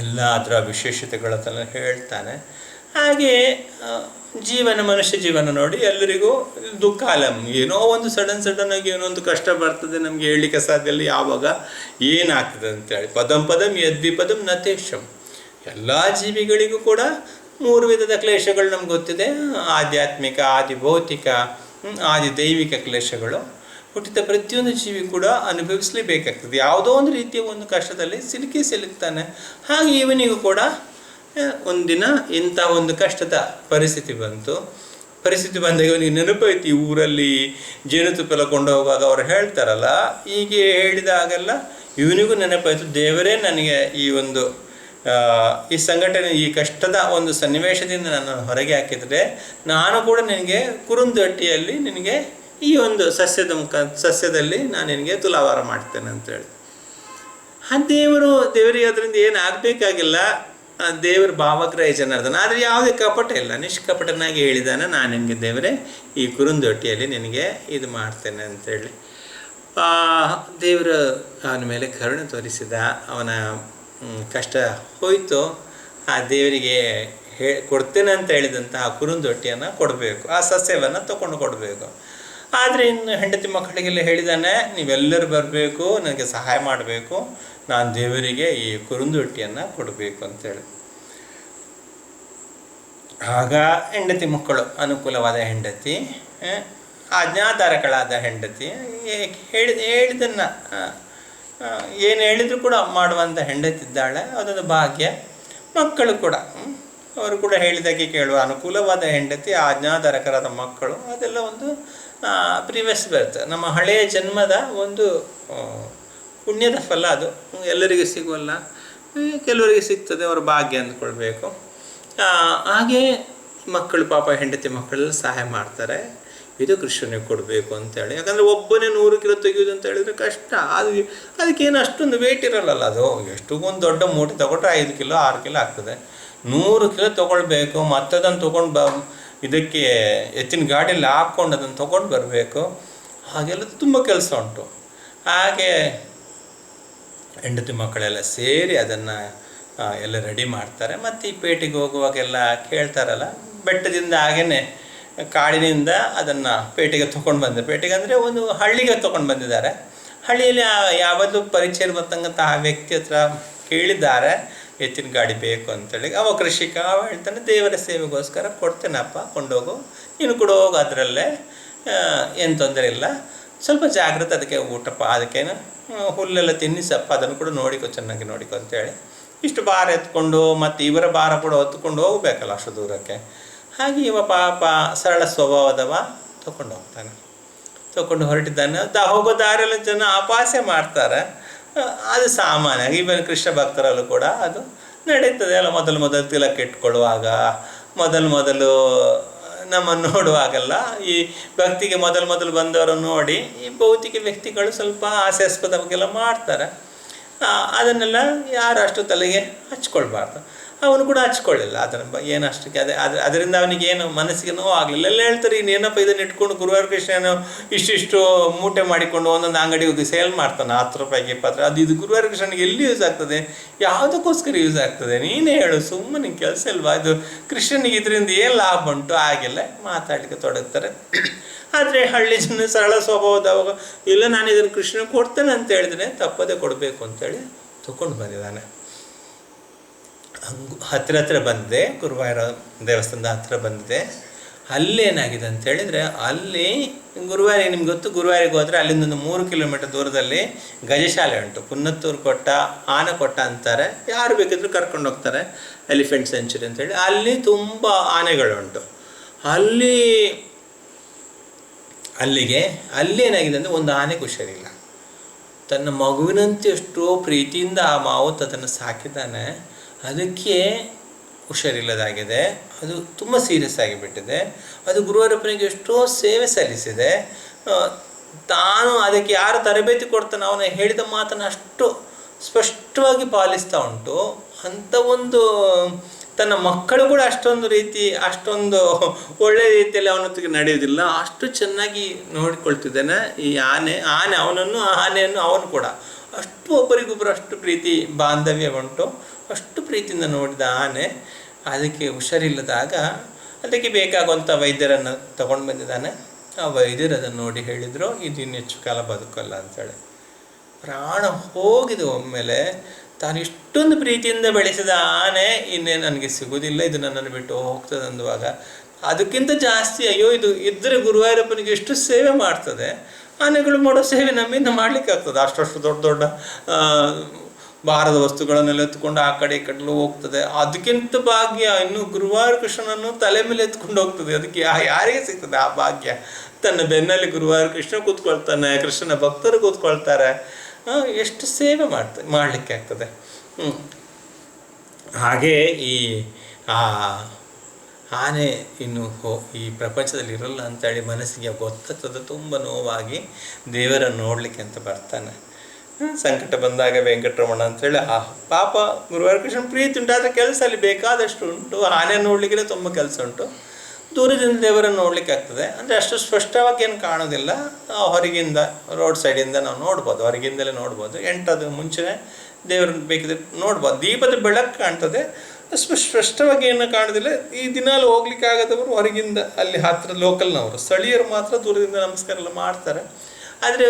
ಎಲ್ಲ ಅದರ ವಿಶೇಷತೆಗಳನ್ನೆಲ್ಲ ಹೇಳ್ತಾನೆ. ಹಾಗೆ ಮನುಷ್ಯ ಜೀವನ ನೋಡಿ ಎಲ್ಲರಿಗೂ ದುಃಖಾಲಂ, ಏನೋ ಒಂದು ಸಡನ್ ಆಗಿ ಏನೋ ಒಂದು ಕಷ್ಟ ಬರ್ತದೆ, ನಮಗೆ ಹೇಳಲಿಕ್ಕೆ ಸಾಧ್ಯ ಇಲ್ಲ ಯಾವಾಗ ಏನಾಗ್ತದೆ ಅಂತೇಳಿ. ಪದಂ ಯದ್ವಿಪದಂ ನತೇಶಂ. ಎಲ್ಲ ಜೀವಿಗಳಿಗೂ ಕೂಡ 3 ವಿಧದ ಕ್ಲೇಶಗಳು ನಮ್ಗೆ ಗೊತ್ತಿದೆ. ಆಧ್ಯಾತ್ಮಿಕ, ಆದಿ ಭೌತಿಕ, ಆದಿ ದೈವಿಕ ಕ್ಲೇಶಗಳು. ಹುಟ್ಟಿದ ಪ್ರತಿಯೊಂದು ಜೀವಿ ಕೂಡ ಅನುಭವಿಸಲೇಬೇಕಾಗ್ತದೆ. ಯಾವುದೋ ಒಂದು ರೀತಿಯ ಒಂದು ಕಷ್ಟದಲ್ಲಿ ಸಿಲುಕ್ತಾನೆ. ಹಾಗೆ ಇವನಿಗೂ ಕೂಡ ಒಂದಿನ ಇಂಥ ಒಂದು ಕಷ್ಟದ ಪರಿಸ್ಥಿತಿ ಬಂದಾಗ ಇವನಿಗೆ ನೆನಪಾಯ್ತು, ಈ ಊರಲ್ಲಿ ಜೇನುತುಪ್ಪ ಎಲ್ಲ ಕೊಂಡು ಹೋಗುವಾಗ ಅವ್ರು ಹೇಳ್ತಾರಲ್ಲ, ಹೀಗೆ ಹೇಳಿದಾಗೆಲ್ಲ ಇವನಿಗೂ ನೆನಪಾಯಿತು, ದೇವರೇ ನನಗೆ ಈ ಸಂಘಟನೆ, ಈ ಕಷ್ಟದ ಒಂದು ಸನ್ನಿವೇಶದಿಂದ ನನ್ನನ್ನು ಹೊರಗೆ ಹಾಕಿದರೆ ನಾನು ಕೂಡ ನಿನಗೆ ಕುರುಂದಟ್ಟಿಯಲ್ಲಿ ನಿನಗೆ ಈ ಒಂದು ಸಸ್ಯದಲ್ಲಿ ನಾನು ನಿನಗೆ ತುಲಾಭಾರ ಮಾಡ್ತೇನೆ ಅಂತೇಳಿ. ಆ ದೇವರಿಗೆ ಅದರಿಂದ ಏನು ಆಗಬೇಕಾಗಿಲ್ಲ. ದೇವರ ಭಾವಗ್ರಹ ಜನಾರ್ದನ, ಆದರೆ ಯಾವುದೇ ಕಪಟ ಇಲ್ಲ, ನಿಷ್ಕಪಟನಾಗಿ ಹೇಳಿದಾನೆ, ನಾನು ನಿನಗೆ ದೇವರೇ ಈ ಕುರುಂದೊಟ್ಟಿಯಲ್ಲಿ ನಿನಗೆ ಇದು ಮಾಡ್ತೇನೆ ಅಂತೇಳಿ. ದೇವರು ಅವನ ಮೇಲೆ ಕರುಣೆ ತೋರಿಸಿದ. ಅವನ ಕಷ್ಟ ಹೋಯಿತು. ಆ ದೇವರಿಗೆ ಕೊಡ್ತೇನೆ ಅಂತ ಹೇಳಿದಂತಹ ಕುರುಂದೊಟ್ಟಿಯನ್ನು ಕೊಡಬೇಕು, ಆ ಸಸ್ಯವನ್ನು ತಗೊಂಡು ಕೊಡಬೇಕು. ಆದರೆ ಇನ್ನು ಹೆಂಡತಿ ಮಕ್ಕಳಿಗೆಲ್ಲ ಹೇಳಿದ್ದಾನೆ, ನೀವೆಲ್ಲರೂ ಬರಬೇಕು, ನನಗೆ ಸಹಾಯ ಮಾಡಬೇಕು, ನಾನು ದೇವರಿಗೆ ಈ ಕುರುಂದೊಟ್ಟಿಯನ್ನು ಕೊಡಬೇಕು ಅಂತೇಳಿ. ಆಗ ಹೆಂಡತಿ ಮಕ್ಕಳು, ಅನುಕೂಲವಾದ ಹೆಂಡತಿ, ಆಜ್ಞಾಧಾರಕಳಾದ ಹೆಂಡತಿ, ಹೇಳಿದ್ದನ್ನು ಏನು ಹೇಳಿದರೂ ಕೂಡ ಮಾಡುವಂಥ ಹೆಂಡತಿದ್ದಾಳೆ, ಅದೊಂದು ಭಾಗ್ಯ. ಮಕ್ಕಳು ಕೂಡ ಅವರು ಕೂಡ ಹೇಳಿದಾಗೆ ಕೇಳುವ ಅನುಕೂಲವಾದ ಹೆಂಡತಿ, ಆಜ್ಞಾಧಾರಕರಾದ ಮಕ್ಕಳು, ಅದೆಲ್ಲ ಒಂದು ಪ್ರಿವಿಯಸ್ ಬರ್ತ್, ನಮ್ಮ ಹಳೆಯ ಜನ್ಮದ ಒಂದು ಪುಣ್ಯದ ಫಲ. ಅದು ಎಲ್ಲರಿಗೂ ಸಿಗುವಲ್ಲ, ಕೆಲವರಿಗೆ ಸಿಗ್ತದೆ, ಅವರ ಭಾಗ್ಯ ಅಂದ್ಕೊಳ್ಬೇಕು. ಹಾಗೆ ಮಕ್ಕಳು, ಪಾಪ ಹೆಂಡತಿ ಮಕ್ಕಳೆಲ್ಲ ಸಹಾಯ ಮಾಡ್ತಾರೆ, ಇದು ಕೃಷ್ಣನಿಗೆ ಕೊಡಬೇಕು ಅಂತೇಳಿ. ಯಾಕಂದರೆ ಒಬ್ಬನೇ 100 ಕಿಲೋ ತೆಗೆಯೋದು ಅಂತ ಹೇಳಿದರೆ ಕಷ್ಟ. ಅದಕ್ಕೇನು ಅಷ್ಟೊಂದು ವೆಯ್ಟ್ ಇರಲ್ಲ. ಅದು ಎಷ್ಟು ಒಂದು ದೊಡ್ಡ ಮೂಟೆ ತೊಗೊಂಡ್ರೆ 5 ಕಿಲೋ 6 ಕಿಲೋ ಆಗ್ತದೆ. 100 ಕಿಲೋ ತೊಗೊಳ್ಬೇಕು, ಮತ್ತು ಅದನ್ನು ತೊಗೊಂಡು ಇದಕ್ಕೆ ಎತ್ತಿನ ಗಾಡಿಯಲ್ಲಿ ಹಾಕ್ಕೊಂಡು ಅದನ್ನು ತೊಗೊಂಡು ಬರಬೇಕು. ಹಾಗೆಲ್ಲ ತುಂಬ ಕೆಲಸ ಉಂಟು. ಹಾಗೆ ಹೆಂಡತಿ ಮಕ್ಕಳೆಲ್ಲ ಸೇರಿ ಅದನ್ನು ಎಲ್ಲ ರೆಡಿ ಮಾಡ್ತಾರೆ. ಮತ್ತು ಈ ಪೇಟೆಗೆ ಹೋಗುವಾಗೆಲ್ಲ ಕೇಳ್ತಾರಲ್ಲ, ಬೆಟ್ಟದಿಂದ ಹಾಗೇ ಕಾಡಿನಿಂದ ಅದನ್ನು ಪೇಟೆಗೆ ತೊಗೊಂಡು ಪೇಟೆಗೆ ಅಂದರೆ ಒಂದು ಹಳ್ಳಿಗೆ ತೊಗೊಂಡು ಬಂದಿದ್ದಾರೆ. ಹಳ್ಳಿಯಲ್ಲಿ ಯಾವುದು ಪರಿಚಯ ಬರ್ತಂಗಂತ ಆ ವ್ಯಕ್ತಿ ಹತ್ರ ಕೇಳಿದ್ದಾರೆ ಎತ್ತಿನ ಗಾಡಿ ಬೇಕು ಅಂತೇಳಿ. ಅವ ಕೃಷಿಕ ಅವ ಹೇಳ್ತಾನೆ, ದೇವರ ಸೇವೆಗೋಸ್ಕರ ಕೊಡ್ತೇನಪ್ಪ, ಕೊಂಡೋಗು, ನೀನು ಕೂಡ ಹೋಗು, ಅದರಲ್ಲೇ ಏನು ತೊಂದರೆ ಇಲ್ಲ, ಸ್ವಲ್ಪ ಜಾಗ್ರತೆ, ಅದಕ್ಕೆ ಊಟಪ್ಪ, ಅದಕ್ಕೇನು ಹುಲ್ಲೆಲ್ಲ ತಿನ್ನಿಸಪ್ಪ, ಅದನ್ನು ಕೂಡ ನೋಡಿಕೊ, ಚೆನ್ನಾಗಿ ನೋಡಿಕೊ ಅಂತೇಳಿ. ಇಷ್ಟು ಭಾರ ಎತ್ಕೊಂಡು ಮತ್ತು ಇವರ ಭಾರ ಕೂಡ ಹೊತ್ಕೊಂಡು ಹೋಗ್ಬೇಕಲ್ಲ ಅಷ್ಟು ದೂರಕ್ಕೆ. ಹಾಗೆ ಇವ ಪಾಪ ಸರಳ ಸ್ವಭಾವದವ ತಗೊಂಡು ಹೋಗ್ತಾನೆ. ತಗೊಂಡು ಹೊರಟಿದ್ದಾನೆ. ಹೋಗೋ ದಾರಿಯಲ್ಲಿ ಜನ ಅಪಹಾಸ್ಯ ಮಾಡ್ತಾರೆ, ಅದು ಸಾಮಾನ್ಯ. ಇವನ್ ಕೃಷ್ಣ ಭಕ್ತರಲ್ಲೂ ಕೂಡ ಅದು ನಡೀತದೆ ಅಲ್ಲ. ಮೊದಲು ತಿಲಕ ಇಟ್ಕೊಳ್ಳುವಾಗ, ಮೊದಲು ನಮ್ಮನ್ನು ನೋಡುವಾಗೆಲ್ಲ ಈ ಭಕ್ತಿಗೆ ಮೊದಲು ಬಂದವರನ್ನು ನೋಡಿ ಈ ಭೌತಿಕ ವ್ಯಕ್ತಿಗಳು ಸ್ವಲ್ಪ ಹಾಸ್ಯಾಸ್ಪದವಾಗೆಲ್ಲ ಮಾಡ್ತಾರೆ. ಅದನ್ನೆಲ್ಲ ಯಾರು ಅಷ್ಟು ತಲೆಗೆ ಹಚ್ಕೊಳ್ಬಾರ್ದು. ಅವನು ಕೂಡ ಹಚ್ಕೊಳ್ಳಿಲ್ಲ ಅದನ್ನು, ಏನು ಅಷ್ಟಕ್ಕೆ ಅದರಿಂದ ಅವನಿಗೆ ಏನು ಮನಸ್ಸಿಗೆ ನೋವು ಆಗಲಿಲ್ಲ. ಎಲ್ಲ ಹೇಳ್ತಾರೆ, ಇನ್ನೇನಪ್ಪ ಇದನ್ನು ಇಟ್ಕೊಂಡು ಗುರುವಾರ ಕೃಷ್ಣನು ಇಷ್ಟು ಮೂಟೆ ಮಾಡಿಕೊಂಡು ಒಂದೊಂದು ಅಂಗಡಿ ಹೋಗಿ ಸೇಲ್ ಮಾಡ್ತಾನೆ, 10 ರೂಪಾಯಿಗೆ 20. ಅದು ಇದು ಗುರುವಾರ ಕೃಷ್ಣನಿಗೆ ಎಲ್ಲಿ ಯೂಸ್ ಆಗ್ತದೆ? ಯಾವುದಕ್ಕೋಸ್ಕರ ಯೂಸ್ ಆಗ್ತದೆ? ನೀನೇ ಹೇಳು, ಸುಮ್ಮನೆ ಕೆಲಸ ಇಲ್ವಾ ಇದು? ಕೃಷ್ಣನಿಗೆ ಇದರಿಂದ ಏನು ಲಾಭ ಉಂಟು? ಹಾಗೆಲ್ಲ ಮಾತಾಡಲಿಕ್ಕೆ ತೊಡಗ್ತಾರೆ. ಆದರೆ ಹಳ್ಳಿ ಜನ ಸರಳ ಸ್ವಭಾವದವಾಗ, ಇಲ್ಲ ನಾನು ಇದನ್ನು ಕೃಷ್ಣ ಕೊಡ್ತೇನೆ ಅಂತ ಹೇಳಿದ್ರೆ ತಪ್ಪದೇ ಕೊಡಬೇಕು ಅಂತೇಳಿ ತಗೊಂಡು ಬಂದಿದ್ದಾನೆ. ಹತ್ತಿರ ಬಂದಿದೆ, ಗುರುವಾರ ದೇವಸ್ಥಾನದ ಹತ್ತಿರ ಬಂದಿದೆ. ಅಲ್ಲೇನಾಗಿದೆ ಅಂತ ಹೇಳಿದರೆ, ಅಲ್ಲಿ ಗುರುವಾರ, ನಿಮ್ಗೆ ಗೊತ್ತು, ಗುರುವಾರಿಗೆ ಹೋದರೆ ಅಲ್ಲಿಂದ ಒಂದು 3 ಕಿಲೋಮೀಟರ್ ದೂರದಲ್ಲಿ ಗಜಶಾಲೆ ಉಂಟು. ಪುನ್ನತ್ತೂರು ಕೊಟ್ಟ, ಆನೆಕೊಟ್ಟ ಅಂತಾರೆ, ಯಾರು ಬೇಕಿದ್ರೂ ಕರ್ಕೊಂಡು ಹೋಗ್ತಾರೆ, ಎಲಿಫೆಂಟ್ ಸೆಂಚುರಿ ಅಂತೇಳಿ. ಅಲ್ಲಿ ತುಂಬ ಆನೆಗಳುಂಟು. ಅಲ್ಲೇನಾಗಿದೆ ಅಂದರೆ, ಒಂದು ಆನೆಗೆ ಹುಷಾರಿಲ್ಲ. ತನ್ನ ಮಗುವಿನಂತೆ ಎಷ್ಟೋ ಪ್ರೀತಿಯಿಂದ ಆ ಮಾವತ್ತು ಅದನ್ನು ಸಾಕಿದ್ದಾನೆ, ಅದಕ್ಕೆ ಹುಷಾರಿಲ್ಲದಾಗಿದೆ. ಅದು ತುಂಬ ಸೀರಿಯಸ್ ಆಗಿಬಿಟ್ಟಿದೆ. ಅದು ಗುರುವಾರಪ್ಪನಿಗೆ ಎಷ್ಟೋ ಸೇವೆ ಸಲ್ಲಿಸಿದೆ. ತಾನು ಅದಕ್ಕೆ ಯಾರು ತರಬೇತಿ ಕೊಡ್ತಾನೆ ಅವನು ಹೇಳಿದ ಮಾತನ್ನು ಅಷ್ಟು ಸ್ಪಷ್ಟವಾಗಿ ಪಾಲಿಸ್ತಾ ಉಂಟು. ಅಂಥ ಒಂದು ತನ್ನ ಮಕ್ಕಳು ಕೂಡ ಅಷ್ಟೊಂದು ಒಳ್ಳೆಯ ರೀತಿಯಲ್ಲಿ ಅವನೊತ್ತಿಗೆ ನಡೆಯೋದಿಲ್ಲ, ಅಷ್ಟು ಚೆನ್ನಾಗಿ ನೋಡಿಕೊಳ್ತಿದ್ದಾನೆ ಈ ಆನೆ ಅವನನ್ನು, ಆನೆಯನ್ನು ಅವನು ಕೂಡ ಅಷ್ಟು ಒಬ್ಬರಿಗೊಬ್ಬರು ಅಷ್ಟು ಪ್ರೀತಿ ಬಾಂಧವ್ಯ ಉಂಟು. ಅಷ್ಟು ಪ್ರೀತಿಯಿಂದ ನೋಡಿದ ಆನೆ ಅದಕ್ಕೆ ಹುಷಾರಿಲ್ಲದಾಗ ಅದಕ್ಕೆ ಬೇಕಾಗುವಂಥ ವೈದ್ಯರನ್ನು ತಗೊಂಡು ಬಂದಿದ್ದಾನೆ. ಆ ವೈದ್ಯರು ಅದನ್ನು ನೋಡಿ ಹೇಳಿದರು, ಇದು ಇನ್ನು ಹೆಚ್ಚು ಕಾಲ ಬದುಕಲ್ಲ ಅಂತೇಳಿ. ಪ್ರಾಣ ಹೋಗಿದೆ ಒಮ್ಮೆಲೆ. ತಾನು ಇಷ್ಟೊಂದು ಪ್ರೀತಿಯಿಂದ ಬೆಳೆಸಿದ ಆನೆ ಇನ್ನೇ ನನಗೆ ಸಿಗೋದಿಲ್ಲ, ಇದು ನನ್ನನ್ನು ಬಿಟ್ಟು ಹೋಗ್ತದೆ ಅಂದುವಾಗ ಅದಕ್ಕಿಂತ ಜಾಸ್ತಿ ಅಯ್ಯೋ ಇದು ಇದ್ದರೆ ಗುರುವಾಯೂರಪ್ಪನಿಗೆ ಎಷ್ಟು ಸೇವೆ ಮಾಡ್ತದೆ. ಆನೆಗಳು ಮಾಡೋ ಸೇವೆ ನಮ್ಮಿಂದ ಮಾಡಲಿಕ್ಕೆ ಆಗ್ತದೆ. ಅಷ್ಟು ದೊಡ್ಡ ಭಾರದ ವಸ್ತುಗಳನ್ನೆಲ್ಲ ಎತ್ಕೊಂಡು ಆ ಕಡೆ ಈ ಕಡೆಲೂ ಹೋಗ್ತದೆ. ಅದಕ್ಕಿಂತ ಭಾಗ್ಯ ಇನ್ನು ಗುರುವಾರ ಕೃಷ್ಣನನ್ನು ತಲೆ ಮೇಲೆ ಎತ್ಕೊಂಡು ಹೋಗ್ತದೆ. ಅದಕ್ಕೆ ಯಾರಿಗೆ ಸಿಗ್ತದೆ ಆ ಭಾಗ್ಯ? ತನ್ನ ಬೆನ್ನಲ್ಲಿ ಗುರುವಾರ ಕೃಷ್ಣ ಕೂತ್ಕೊಳ್ತಾನೆ, ಕೃಷ್ಣನ ಭಕ್ತರು ಕೂತ್ಕೊಳ್ತಾರೆ. ಎಷ್ಟು ಸೇವೆ ಮಾಡಲಿಕ್ಕೆ ಆಗ್ತದೆ. ಹಾಗೆ ಈ ಆನೆ ಇನ್ನು ಈ ಪ್ರಪಂಚದಲ್ಲಿ ಇರಲ್ಲ ಅಂತೇಳಿ ಮನಸ್ಸಿಗೆ ಗೊತ್ತಾಗ್ತದೆ. ತುಂಬ ನೋವಾಗಿ ದೇವರನ್ನು ನೋಡಲಿಕ್ಕೆ ಅಂತ ಬರ್ತಾನೆ. ಸಂಕಟ ಬಂದಾಗ ವೆಂಕಟರಮಣ ಅಂತೇಳಿ ಪಾಪ ಗುರುವಾರ ಕೃಷ್ಣ ಪ್ರೀತಿ ಉಂಟು, ಆದರೆ ಕೆಲಸ ಅಲ್ಲಿ ಬೇಕಾದಷ್ಟು ಉಂಟು. ಆನೆ ನೋಡಲಿಕ್ಕೆ ತುಂಬ ಕೆಲಸ ಉಂಟು. ದೂರದಿಂದ ದೇವರನ್ನು ನೋಡಲಿಕ್ಕೆ ಆಗ್ತದೆ, ಅಂದರೆ ಅಷ್ಟು ಸ್ಪಷ್ಟವಾಗಿ ಏನು ಕಾಣೋದಿಲ್ಲ. ಹೊರಗಿಂದ ರೋಡ್ ಸೈಡಿಂದ ನಾವು ನೋಡ್ಬೋದು, ಹೊರಗಿಂದಲೇ ನೋಡ್ಬೋದು. ಎಂಟದು ಮುಂಚೆ ದೇವರನ್ನು ಬೇಕಿದ್ರೆ ನೋಡ್ಬೋದು. ದೀಪದ ಬೆಳಕು ಕಾಣ್ತದೆ, ಅಷ್ಟು ಸ್ಪಷ್ಟವಾಗಿ ಏನು ಕಾಣೋದಿಲ್ಲ. ಈ ದಿನಾಲು ಹೋಗ್ಲಿಕ್ಕೆ ಆಗದವರು ಹೊರಗಿಂದ ಅಲ್ಲಿ ಹತ್ತಿರ ಲೋಕಲ್ನವರು, ಸ್ಥಳೀಯರು ಮಾತ್ರ ದೂರದಿಂದ ನಮಸ್ಕಾರ ಎಲ್ಲ ಮಾಡ್ತಾರೆ. ಆದರೆ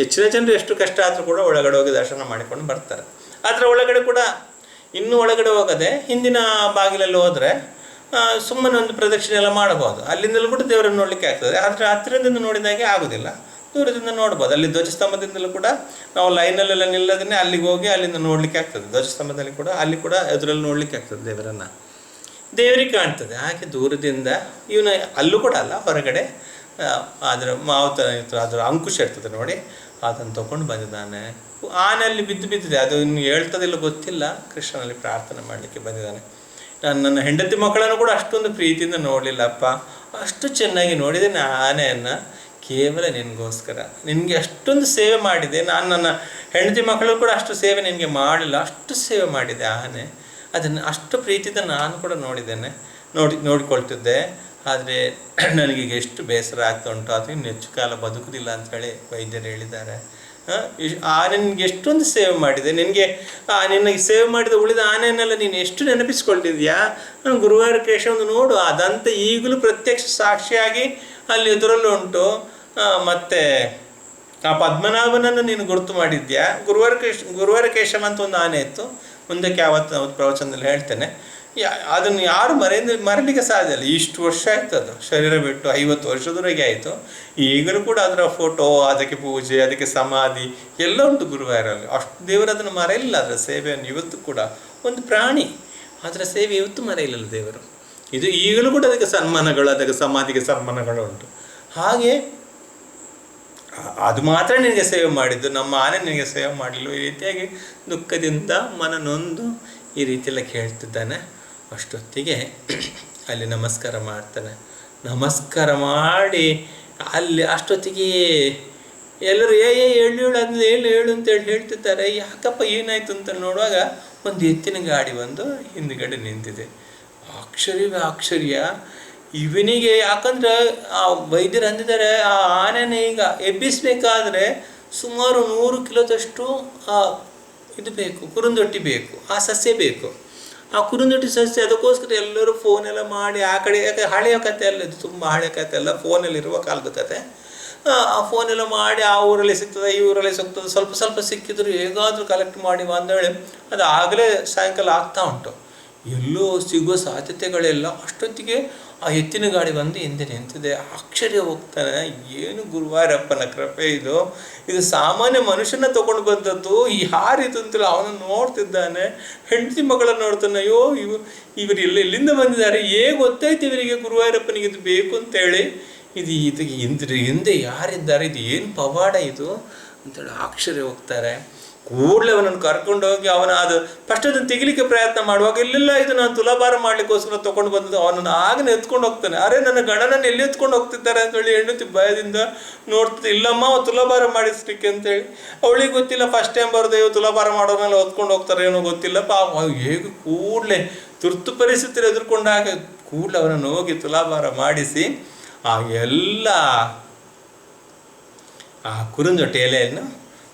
ಹೆಚ್ಚಿನ ಜನರು ಎಷ್ಟು ಕಷ್ಟ ಆದರೂ ಕೂಡ ಒಳಗಡೆ ಹೋಗಿ ದರ್ಶನ ಮಾಡಿಕೊಂಡು ಬರ್ತಾರೆ. ಅದರ ಒಳಗಡೆ ಕೂಡ ಇನ್ನೂ ಒಳಗಡೆ ಹೋಗದೆ ಹಿಂದಿನ ಬಾಗಿಲಲ್ಲಿ ಹೋದರೆ ಸುಮ್ಮನೆ ಒಂದು ಪ್ರದಕ್ಷಿಣೆ ಎಲ್ಲ ಮಾಡಬಹುದು. ಅಲ್ಲಿಂದಲೂ ಕೂಡ ದೇವರನ್ನು ನೋಡಲಿಕ್ಕೆ ಆಗ್ತದೆ. ಆದರೆ ಹತ್ತಿರದಿಂದ ನೋಡಿದಾಗೆ ಆಗೋದಿಲ್ಲ, ದೂರದಿಂದ ನೋಡ್ಬೋದು. ಅಲ್ಲಿ ಧ್ವಜಸ್ತಂಭದಿಂದಲೂ ಕೂಡ ನಾವು ಲೈನಲ್ಲೆಲ್ಲ ನಿಲ್ಲದೇ ಅಲ್ಲಿಗೆ ಹೋಗಿ ಅಲ್ಲಿಂದ ನೋಡಲಿಕ್ಕೆ ಆಗ್ತದೆ. ಧ್ವಜಸ್ತಂಭದಲ್ಲಿ ಕೂಡ ಅಲ್ಲಿ ಕೂಡ ಎದುರಲ್ಲಿ ನೋಡಲಿಕ್ಕೆ ಆಗ್ತದೆ ದೇವರನ್ನು, ದೇವರಿಗೆ ಕಾಣ್ತದೆ. ಹಾಗೆ ದೂರದಿಂದ ಇವನು ಅಲ್ಲೂ ಕೂಡ ಅಲ್ಲ, ಹೊರಗಡೆ ಅದರ ಮಾವುತ ಅದರ ಅಂಕುಶ ಇರ್ತದೆ ನೋಡಿ, ಅದನ್ನು ತೊಗೊಂಡು ಬಂದಿದ್ದಾನೆ. ಆನೆಯಲ್ಲಿ ಬಿದ್ದಿದೆ, ಅದು ಇನ್ನು ಹೇಳ್ತದಿಲ್ಲ ಗೊತ್ತಿಲ್ಲ. ಕೃಷ್ಣನಲ್ಲಿ ಪ್ರಾರ್ಥನೆ ಮಾಡಲಿಕ್ಕೆ ಬಂದಿದ್ದಾನೆ. ನನ್ನ ಹೆಂಡತಿ ಮಕ್ಕಳನ್ನು ಕೂಡ ಅಷ್ಟೊಂದು ಪ್ರೀತಿಯಿಂದ ನೋಡಲಿಲ್ಲಪ್ಪ, ಅಷ್ಟು ಚೆನ್ನಾಗಿ ನೋಡಿದ್ದೇನೆ ಆನೆಯನ್ನು, ಕೇವಲ ನಿನಗೋಸ್ಕರ. ನಿನಗೆ ಅಷ್ಟೊಂದು ಸೇವೆ ಮಾಡಿದೆ. ನಾನು ನನ್ನ ಹೆಂಡತಿ ಮಕ್ಕಳು ಕೂಡ ಅಷ್ಟು ಸೇವೆ ನಿನಗೆ ಮಾಡಲಿಲ್ಲ, ಅಷ್ಟು ಸೇವೆ ಮಾಡಿದೆ ಆನೆ. ಅದನ್ನು ಅಷ್ಟು ಪ್ರೀತಿಯಿಂದ ನಾನು ಕೂಡ ನೋಡಿಕೊಳ್ತಿದ್ದೆ. ಆದರೆ ನನಗೀಗ ಎಷ್ಟು ಬೇಸರ ಆಗ್ತಾ ಉಂಟು, ಅದು ಇನ್ನು ಹೆಚ್ಚು ಕಾಲ ಬದುಕುವುದಿಲ್ಲ ಅಂಥೇಳಿ ವೈದ್ಯರು ಹೇಳಿದ್ದಾರೆ. ನಿನಗೆ ಎಷ್ಟೊಂದು ಸೇವೆ ಮಾಡಿದೆ, ನಿನಗೆ ಸೇವೆ ಮಾಡಿದ ಉಳಿದ ಆನೆಯನ್ನೆಲ್ಲ ನೀನು ಎಷ್ಟು ನೆನಪಿಸ್ಕೊಳ್ತಿದ್ಯಾ? ಗುರುವಾರ ಕೇಶವೊಂದು ನೋಡು, ಅದಂತೆ ಈಗಲೂ ಪ್ರತ್ಯಕ್ಷ ಸಾಕ್ಷಿಯಾಗಿ ಅಲ್ಲಿ ಎದುರಲ್ಲೂ ಉಂಟು. ಮತ್ತು ಆ ಪದ್ಮನಾಭನನ್ನು ನೀನು ಗುರುತು ಮಾಡಿದ್ಯಾ. ಗುರುವಾರ ಕೇಶವ ಅಂತ ಒಂದು ಆನೆ ಇತ್ತು, ಮುಂದಕ್ಕೆ ಯಾವತ್ತು ಪ್ರವಚನದಲ್ಲಿ ಹೇಳ್ತೇನೆ. ಅದನ್ನು ಯಾರು ಮರೀಲಿಕ್ಕೆ ಸಾಧ್ಯ ಇಲ್ಲ. ಇಷ್ಟು ವರ್ಷ ಆಯ್ತು, ಅದು ಶರೀರ ಬಿಟ್ಟು 50 ವರ್ಷದವರೆಗೆ ಆಯಿತು. ಈಗಲೂ ಕೂಡ ಅದರ ಫೋಟೋ, ಅದಕ್ಕೆ ಪೂಜೆ, ಅದಕ್ಕೆ ಸಮಾಧಿ ಎಲ್ಲ ಉಂಟು ಗುರುವಾರಲ್ಲಿ. ಅಷ್ಟು ದೇವರು ಅದನ್ನು ಮರೆಯಲಿಲ್ಲ. ಅದರ ಸೇವೆಯನ್ನು ಇವತ್ತು ಕೂಡ ಒಂದು ಪ್ರಾಣಿ, ಅದರ ಸೇವೆ ಇವತ್ತು ಮರೆಯಲಿಲ್ಲ ದೇವರು. ಇದು ಈಗಲೂ ಕೂಡ ಅದಕ್ಕೆ ಸನ್ಮಾನಗಳು, ಅದಕ್ಕೆ ಸಮಾಧಿಗೆ ಸನ್ಮಾನಗಳು ಉಂಟು. ಹಾಗೆ ಅದು ಮಾತ್ರ ನಿನಗೆ ಸೇವೆ ಮಾಡಿದ್ದು, ನಮ್ಮ ಆನೆ ನಿನಗೆ ಸೇವೆ ಮಾಡಲಿಲ್ಲ. ಈ ರೀತಿಯಾಗಿ ದುಃಖದಿಂದ ಮನನೊಂದು ಈ ರೀತಿಯೆಲ್ಲ ಕೇಳ್ತಿದ್ದಾನೆ. ಅಷ್ಟೊತ್ತಿಗೆ ಅಲ್ಲಿ ನಮಸ್ಕಾರ ಮಾಡ್ತಾನೆ. ನಮಸ್ಕಾರ ಮಾಡಿ ಅಲ್ಲಿ ಅಷ್ಟೊತ್ತಿಗೆ ಎಲ್ಲರೂ ಹೇಳು ಹೇಳು ಅಂತೇಳಿ ಹೇಳ್ತಿದ್ದಾರೆ. ಯಾಕಪ್ಪ ಏನಾಯ್ತು ಅಂತ ನೋಡುವಾಗ ಒಂದು ಎತ್ತಿನ ಗಾಡಿ ಬಂದು ಹಿಂದುಗಡೆ ನಿಂತಿದೆ. ಆಶ್ಚರ್ಯ ಇವನಿಗೆ. ಯಾಕಂದ್ರೆ ಆ ವೈದ್ಯರು ಅಂದಿದ್ದಾರೆ, ಆ ಆನೆನ ಈಗ ಎಬ್ಬಿಸಬೇಕಾದ್ರೆ ಸುಮಾರು 100 ಕಿಲೋದಷ್ಟು ಇದು ಬೇಕು, ಕುರುಂದೊಟ್ಟಿ ಬೇಕು, ಆ ಸಸ್ಯ ಬೇಕು. ಆ ಕುರುಂದೊಟ್ಟಿ ಸಸ್ಯ ಅದಕ್ಕೋಸ್ಕರ ಎಲ್ಲರೂ ಫೋನೆಲ್ಲ ಮಾಡಿ ಆ ಕಡೆ, ಯಾಕೆ ಹಳೆಯ ಕತೆ ಅಲ್ಲ ಇದು, ತುಂಬ ಹಳೆಯ ಕತೆ ಅಲ್ಲ, ಫೋನಲ್ಲಿರುವ ಕಾಲದ ಕತೆ. ಆ ಫೋನೆಲ್ಲ ಮಾಡಿ ಆ ಊರಲ್ಲಿ ಸಿಗ್ತದೆ, ಈ ಊರಲ್ಲಿ ಸಿಗ್ತದೆ, ಸ್ವಲ್ಪ ಸ್ವಲ್ಪ ಸಿಕ್ಕಿದ್ರು ಹೇಗಾದರೂ ಕಲೆಕ್ಟ್ ಮಾಡಿ ಅಂದೇಳಿ ಅದು ಆಗಲೇ ಸಾಯಂಕಾಲ ಆಗ್ತಾ ಉಂಟು. ಎಲ್ಲೋ ಸಿಗುವ ಸಾಧ್ಯತೆಗಳೆಲ್ಲ. ಅಷ್ಟೊತ್ತಿಗೆ ಆ ಎತ್ತಿನ ಗಾಡಿ ಬಂದು ಹಿಂದೆ ನಿಂತಿದೆ. ಆಶ್ಚರ್ಯ ಹೋಗ್ತಾನೆ, ಏನು ಗುರುವಾರಪ್ಪನ ಕೃಪೆ ಇದು, ಇದು ಸಾಮಾನ್ಯ ಮನುಷ್ಯನ ತೊಗೊಂಡು ಬಂದದ್ದು, ಯಾರಿದು ಅಂತೇಳಿ ಅವನನ್ನು ನೋಡ್ತಿದ್ದಾನೆ. ಹೆಂಡತಿ ಮಗಳನ್ನು ನೋಡ್ತಾನೆ. ಅಯ್ಯೋ ಇವರು ಎಲ್ಲಿಂದ ಬಂದಿದ್ದಾರೆ, ಗೊತ್ತಾಯ್ತು ಇವರಿಗೆ ಗುರುವಾರಪ್ಪನಿಗೆ ಇದು ಬೇಕು ಅಂತೇಳಿ. ಇದು ಹಿಂದೆ ಯಾರಿದ್ದಾರೆ, ಇದು ಏನು ಪವಾಡ ಇದು ಅಂತೇಳಿ ಆಶ್ಚರ್ಯ ಹೋಗ್ತಾರೆ. ಕೂಡಲೇ ಅವನನ್ನು ಕರ್ಕೊಂಡೋಗಿ ಅದು ಫಸ್ಟ್ ಅದನ್ನು ತೆಗಿಲಿಕ್ಕೆ ಪ್ರಯತ್ನ ಮಾಡುವಾಗ, ಇಲ್ಲೆಲ್ಲ ಇದು ನಾನು ತುಲಾಭಾರ ಮಾಡಲಿಕ್ಕೋಸ್ಕರ ತೊಗೊಂಡು ಬಂದದ್ದು. ಅವನನ್ನು ಆಗನೇ ಎತ್ಕೊಂಡು ಹೋಗ್ತಾನೆ. ಅರೆ ನನ್ನ ಗಣನನ್ನು ಎಲ್ಲಿ ಎತ್ಕೊಂಡು ಹೋಗ್ತಿದ್ದಾರೆ ಅಂತೇಳಿ ಹೆಂಡತಿ ಭಯದಿಂದ ನೋಡ್ತಿದ್ದೆ. ಇಲ್ಲಮ್ಮ ತುಲಾಭಾರ ಮಾಡಿಸ್ಲಿಕ್ಕೆ ಅಂತೇಳಿ. ಅವಳಿಗೆ ಗೊತ್ತಿಲ್ಲ, ಫಸ್ಟ್ ಟೈಮ್ ಬರೋದು, ತುಲಾಭಾರ ಮಾಡೋರ್ನೆಲ್ಲ ಹೊತ್ಕೊಂಡು ಹೋಗ್ತಾರೆ ಏನೋ ಗೊತ್ತಿಲ್ಲ. ಹೇಗೆ ಕೂಡಲೇ ತುರ್ತು ಪರಿಸ್ಥಿತಿ ಎದುರ್ಕೊಂಡಾಗ ಕೂಡಲೇ ಅವನನ್ನು ಹೋಗಿ ತುಲಾಭಾರ ಮಾಡಿಸಿ ಆ ಕುರುಂದೊಟ್ಟೆ ಎಲೆಯನ್ನು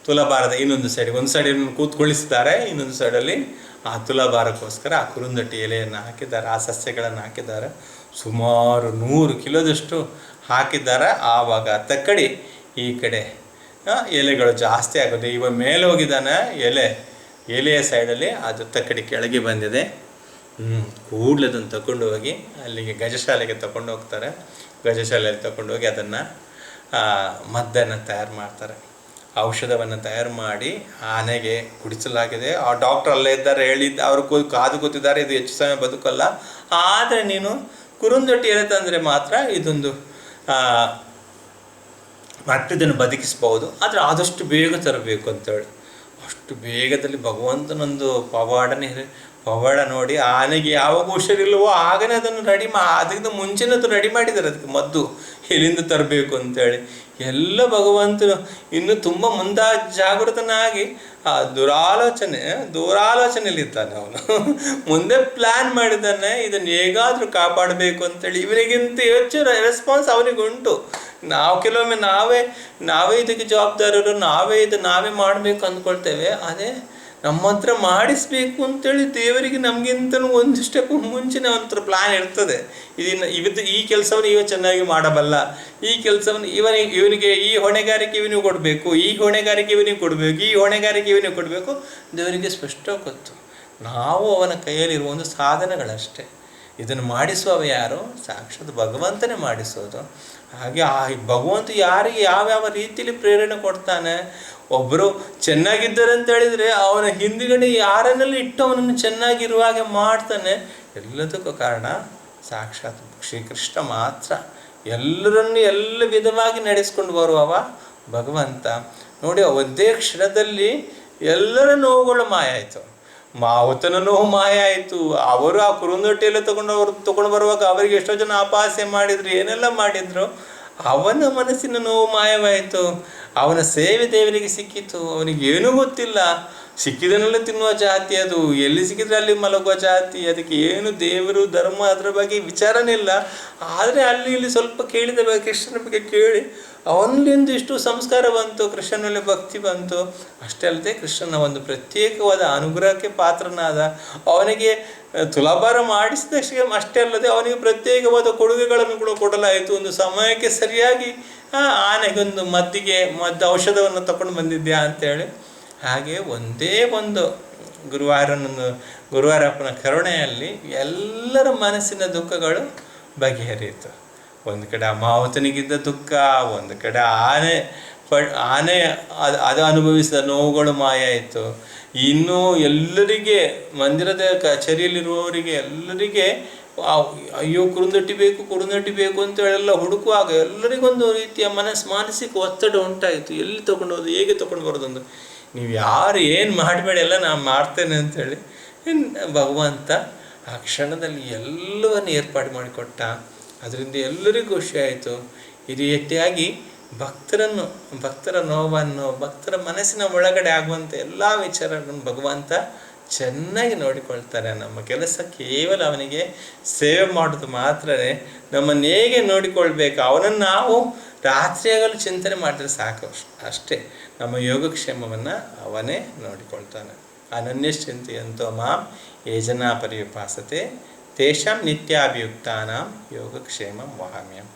ತುಲಾಭಾರದ ಇನ್ನೊಂದು ಸೈಡ್, ಒಂದು ಸೈಡನ್ನು ಕೂತ್ಕೊಳಿಸ್ತಾರೆ, ಇನ್ನೊಂದು ಸೈಡಲ್ಲಿ ಆ ತುಲಾಭಾರಕ್ಕೋಸ್ಕರ ಆ ಕುರುಂದೊಟ್ಟಿ ಎಲೆಯನ್ನು ಹಾಕಿದ್ದಾರೆ, ಆ ಸಸ್ಯಗಳನ್ನು ಹಾಕಿದ್ದಾರೆ. ಸುಮಾರು 100 ಕಿಲೋದಷ್ಟು ಹಾಕಿದ್ದಾರೆ. ಆವಾಗ ತಕ್ಕಡಿ ಈ ಕಡೆ ಎಲೆಗಳು ಜಾಸ್ತಿ ಆಗೋದು. ಇವ ಮೇಲೆ ಹೋಗಿದ್ದಾನೆ, ಎಲೆಯ ಸೈಡಲ್ಲಿ ಅದು ತಕ್ಕಡಿ ಕೆಳಗೆ ಬಂದಿದೆ. ಕೂಡಲೇ ಅದನ್ನು ತಗೊಂಡು ಹೋಗಿ ಅಲ್ಲಿಗೆ ಗಜಶಾಲೆಗೆ ತಗೊಂಡು ಹೋಗ್ತಾರೆ. ಗಜಶಾಲೆಯಲ್ಲಿ ತಗೊಂಡೋಗಿ ಅದನ್ನು ಮದ್ದನ್ನು ತಯಾರು ಮಾಡ್ತಾರೆ, ಔಷಧವನ್ನು ತಯಾರು ಮಾಡಿ ಆನೆಗೆ ಕುಡಿಸಲಾಗಿದೆ. ಆ ಡಾಕ್ಟ್ರ್ ಅಲ್ಲೇ ಇದ್ದಾರೆ, ಅವರು ಕಾದು ಕೂತಿದ್ದಾರೆ, ಇದು ಹೆಚ್ಚು ಸಮಯ ಬದುಕಲ್ಲ, ಆದರೆ ನೀನು ಕುರುಂದೊಟ್ಟಿ ಎಲೆ ತಂದರೆ ಮಾತ್ರ ಇದೊಂದು ಮತ್ತಿದನ್ನು ಬದುಕಿಸ್ಬೋದು, ಆದರೆ ಆದಷ್ಟು ಬೇಗ ತರಬೇಕು ಅಂತೇಳಿ. ಅಷ್ಟು ಬೇಗದಲ್ಲಿ ಭಗವಂತನೊಂದು ಪವಾಡ ನೋಡಿ ಆನೆಗೆ ಯಾವಾಗ ಹುಷಾರಿಲ್ವೋ ಆಗನೇ ಅದನ್ನು ಅದಕ್ಕಿಂತ ಮುಂಚೆನದು ರೆಡಿ ಮಾಡಿದ್ದಾರೆ, ಅದಕ್ಕೆ ಮದ್ದು ಎಲ್ಲಿಂದ ತರಬೇಕು ಅಂತೇಳಿ. ಎಲ್ಲ ಭಗವಂತನು ಇನ್ನು ತುಂಬ ಜಾಗೃತನಾಗಿ ಆ ದೂರಾಲೋಚನೆಯಲ್ಲಿದ್ದಾನೆ. ಅವನು ಮುಂದೆ ಪ್ಲ್ಯಾನ್ ಮಾಡಿದ್ದಾನೆ, ಇದನ್ನು ಹೇಗಾದರೂ ಕಾಪಾಡಬೇಕು ಅಂತೇಳಿ. ಇವನಿಗಿಂತ ಹೆಚ್ಚು ರೆಸ್ಪಾನ್ಸ್ ಅವನಿಗುಂಟು. ಕೆಲವೊಮ್ಮೆ ನಾವೇ ಇದಕ್ಕೆ ಜವಾಬ್ದಾರರು, ನಾವೇ ಮಾಡಬೇಕು ಅಂದ್ಕೊಳ್ತೇವೆ. ಅದೇ ನಮ್ಮ ಹತ್ರ ಮಾಡಿಸ್ಬೇಕು ಅಂತೇಳಿ ದೇವರಿಗೆ ನಮಗಿಂತ ಒಂದು ಸ್ಟೆಪ್ ಮುಂಚಿನ ಒಂಥರ ಪ್ಲ್ಯಾನ್ ಇರ್ತದೆ. ಈ ಕೆಲಸವನ್ನು ಚೆನ್ನಾಗಿ ಮಾಡಬಲ್ಲ, ಈ ಕೆಲಸವನ್ನು ಇವನಿಗೆ ಈ ಹೊಣೆಗಾರಿಕೆ ಇವನಿಗೆ ಕೊಡಬೇಕು, ಈ ಹೊಣೆಗಾರಿಕೆ ಇವನಿಗೆ ಕೊಡಬೇಕು, ಈ ಹೊಣೆಗಾರಿಕೆ ಇವನಿಗೆ ಕೊಡಬೇಕು. ದೇವರಿಗೆ ಸ್ಪಷ್ಟ ಗೊತ್ತು. ನಾವು ಅವನ ಕೈಯಲ್ಲಿರುವ ಒಂದು ಸಾಧನಗಳಷ್ಟೇ. ಇದನ್ನು ಮಾಡಿಸುವವ ಯಾರು? ಸಾಕ್ಷಾತ್ ಭಗವಂತನೇ ಮಾಡಿಸೋದು. ಹಾಗೆ ಆ ಭಗವಂತ ಯಾರಿಗೆ ಯಾವ್ಯಾವ ರೀತಿಯಲ್ಲಿ ಪ್ರೇರಣೆ ಕೊಡ್ತಾನೆ. ಒಬ್ಬರು ಚೆನ್ನಾಗಿದ್ದಾರೆ ಅಂತ ಹೇಳಿದರೆ ಅವನ ಹಿಂದುಗಡೆ ಯಾರನ್ನೆಲ್ಲ ಇಟ್ಟು ಅವನನ್ನು ಚೆನ್ನಾಗಿರುವಾಗೆ ಮಾಡ್ತಾನೆ. ಎಲ್ಲದಕ್ಕೂ ಕಾರಣ ಸಾಕ್ಷಾತ್ ಶ್ರೀಕೃಷ್ಣ ಮಾತ್ರ. ಎಲ್ಲರನ್ನು ಎಲ್ಲ ವಿಧವಾಗಿ ನಡೆಸ್ಕೊಂಡು ಬರುವವ ಭಗವಂತ. ನೋಡಿ, ಒಂದೇ ಕ್ಷಣದಲ್ಲಿ ಎಲ್ಲರ ನೋವುಗಳು ಮಾಯ ಆಯಿತು. ಮಾವುತನ ನೋವು ಮಾಯ ಆಯಿತು. ಅವರು ಆ ಕುರುಂದೊಟ್ಟಿಯೆಲ್ಲ ತಗೊಂಡು ಬರುವಾಗ ಅವರಿಗೆ ಎಷ್ಟೋ ಜನ ಅಪಹಾಸ್ಯ ಮಾಡಿದ್ರು, ಏನೆಲ್ಲ ಮಾಡಿದ್ರು. ಅವನ ಮನಸ್ಸಿನ ನೋವು ಮಾಯವಾಯಿತು. ಅವನ ಸೇವೆ ದೇವರಿಗೆ ಸಿಕ್ಕಿತು. ಅವನಿಗೇನೂ ಗೊತ್ತಿಲ್ಲ, ಸಿಕ್ಕಿದನ್ನೆಲ್ಲ ತಿನ್ನುವ ಜಾತಿ ಅದು, ಎಲ್ಲಿ ಸಿಕ್ಕಿದ್ರೆ ಅಲ್ಲಿ ಮಲಗುವ ಜಾತಿ. ಅದಕ್ಕೆ ಏನು ದೇವರು ಧರ್ಮ ಅದರ ಬಗ್ಗೆ ವಿಚಾರನೇ ಇಲ್ಲ. ಆದರೆ ಅಲ್ಲಿ ಇಲ್ಲಿ ಸ್ವಲ್ಪ ಕೇಳಿದ ಕೃಷ್ಣನ ಬಗ್ಗೆ ಕೇಳಿ ಅವನಿಂದ ಇಷ್ಟು ಸಂಸ್ಕಾರ ಬಂತು, ಕೃಷ್ಣನಲ್ಲಿ ಭಕ್ತಿ ಬಂತು. ಅಷ್ಟೇ ಅಲ್ಲದೆ ಕೃಷ್ಣನ ಒಂದು ಪ್ರತ್ಯೇಕವಾದ ಅನುಗ್ರಹಕ್ಕೆ ಪಾತ್ರನಾದ, ಅವನಿಗೆ ತುಲಾಭಾರ ಮಾಡಿಸಿದಷ್ಟೇ ಅಷ್ಟೇ ಅಲ್ಲದೆ ಅವನಿಗೆ ಪ್ರತ್ಯೇಕವಾದ ಕೊಡುಗೆಗಳನ್ನು ಕೂಡ ಕೊಡಲಾಯಿತು. ಒಂದು ಸಮಯಕ್ಕೆ ಸರಿಯಾಗಿ ಆನೆಗೊಂದು ಮದ್ದು ಔಷಧವನ್ನು ತಗೊಂಡು ಬಂದಿದ್ಯಾ ಅಂತೇಳಿ. ಹಾಗೆ ಒಂದೇ ಒಂದು ಗುರುವಾರಪ್ಪನ ಕರುಣೆಯಲ್ಲಿ ಎಲ್ಲರ ಮನಸ್ಸಿನ ದುಃಖಗಳು ಬಗೆಹರಿಯಿತು. ಒಂದು ಕಡೆ ಅಮಾವತನಿಗಿದ್ದ ದುಃಖ, ಒಂದು ಕಡೆ ಆನೆ ಅದು ಅನುಭವಿಸಿದ ನೋವುಗಳು ಮಾಯ ಆಯಿತು. ಇನ್ನೂ ಎಲ್ಲರಿಗೆ ಮಂದಿರದ ಕಚೇರಿಯಲ್ಲಿರುವವರಿಗೆ ಎಲ್ಲರಿಗೆ ಅಯ್ಯೋ ಕುರುಂದಟ್ಟಿ ಬೇಕು ಅಂತೇಳೆಲ್ಲ ಹುಡುಕುವಾಗ ಎಲ್ಲರಿಗೊಂದು ರೀತಿಯ ಮಾನಸಿಕ ಒತ್ತಡ ಉಂಟಾಯಿತು. ಎಲ್ಲಿ ತೊಗೊಂಡೋದು, ಹೇಗೆ ತೊಗೊಂಡು ಬರೋದೊಂದು, ನೀವು ಯಾರು ಏನು ಮಾಡಬೇಡಿ, ಎಲ್ಲ ನಾನು ಮಾಡ್ತೇನೆ ಅಂಥೇಳಿ ಭಗವಂತ ಆ ಕ್ಷಣದಲ್ಲಿ ಎಲ್ಲವನ್ನು ಏರ್ಪಾಡು ಮಾಡಿಕೊಟ್ಟ. ಅದರಿಂದ ಎಲ್ಲರಿಗೂ ಖುಷಿ ಆಯಿತು. ಈ ರೀತಿಯಾಗಿ ಭಕ್ತರ ನೋವನ್ನು, ಭಕ್ತರ ಮನಸ್ಸಿನ ಒಳಗಡೆ ಆಗುವಂಥ ಎಲ್ಲ ವಿಚಾರಗಳನ್ನು ಭಗವಂತ ಚೆನ್ನಾಗಿ ನೋಡಿಕೊಳ್ತಾರೆ. ನಮ್ಮ ಕೆಲಸ ಕೇವಲ ಅವನಿಗೆ ಸೇವೆ ಮಾಡೋದು ಮಾತ್ರನೇ. ನಮ್ಮನ್ನು ಹೇಗೆ ನೋಡಿಕೊಳ್ಬೇಕು, ಅವನನ್ನು ನಾವು ರಾತ್ರಿಯಾಗಲು ಚಿಂತನೆ ಮಾಡಿದ್ರೆ ಸಾಕು, ಅಷ್ಟೇ. ನಮ್ಮ ಯೋಗಕ್ಷೇಮವನ್ನು ಅವನೇ ನೋಡಿಕೊಳ್ತಾನೆ. ಅನನ್ಯಶ್ಚಿಂತೆಯಂತೋ ಮಾಂ ಯೇ ಜನಾ ಪರ್ಯುಪಾಸತೆ ತೇಷಾಂ ನಿತ್ಯಾಭಿಯುಕ್ತಾನಾಂ ಯೋಗಕ್ಷೇಮಂ ವಹಾಮ್ಯಹಂ.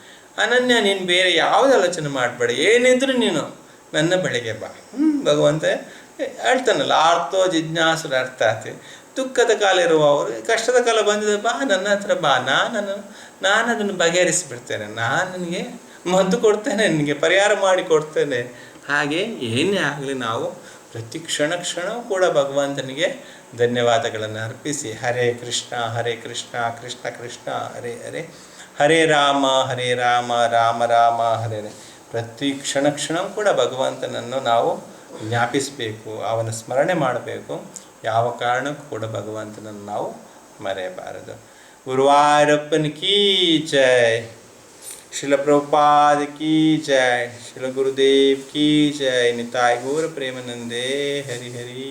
ಅನನ್ಯ, ನೀನು ಬೇರೆ ಯಾವುದೇ ಆಲೋಚನೆ ಮಾಡಬೇಡ, ಏನಿದ್ರು ನೀನು ನನ್ನ ಬಳಿಗೆ ಬಾ. ಭಗವಂತ ಹೇಳ್ತಾನಲ್ಲ, ಆರ್ತೋ ಜಿಜ್ಞಾಸುರ ಅರ್ಥಾತಿ. ದುಃಖದ ಕಾಲ ಇರುವವರು, ಕಷ್ಟದ ಕಾಲ ಬಂದಿದೆ, ಬಾ ನನ್ನ ಹತ್ರ ಬಾ, ನಾನು ಅದನ್ನು ಬಗೆಹರಿಸಿಬಿಡ್ತೇನೆ, ನಾನು ನಿನಗೆ ಮದ್ದು ಕೊಡ್ತೇನೆ, ನಿನಗೆ ಪರಿಹಾರ ಮಾಡಿ ಕೊಡ್ತೇನೆ. ಹಾಗೆ ಏನೇ ಆಗಲಿ ನಾವು ಪ್ರತಿ ಕ್ಷಣವೂ ಕೂಡ ಭಗವಂತನಿಗೆ ಧನ್ಯವಾದಗಳನ್ನು ಅರ್ಪಿಸಿ ಹರೇ ಕೃಷ್ಣ ಕೃಷ್ಣ ಕೃಷ್ಣ ಹರೇ ಹರೇ, ಹರೇ ರಾಮ ರಾಮ ರಾಮ ಹರೇ ಹರೇ. ಪ್ರತಿ ಕ್ಷಣವೂ ಕೂಡ ಭಗವಂತನನ್ನು ನಾವು ಜ್ಞಾಪಿಸಬೇಕು, ಅವನ ಸ್ಮರಣೆ ಮಾಡಬೇಕು. ಯಾವ ಕಾರಣಕ್ಕೂ ಕೂಡ ಭಗವಂತನನ್ನು ನಾವು ಮರೆಯಬಾರದು. ಗುರುವಾಯೂರಪ್ಪನ ಕೀ ಜೈ, ಶಿಲ ಪ್ರಭುಪಾದ ಕೀ ಜೈ, ಶಿಲ ಗುರುದೇವ್ ಕೀ ಜೈ. ನಿತಾಯ್ ಗೌರ ಪ್ರೇಮಾನಂದೇ ಹರಿ ಹರಿ.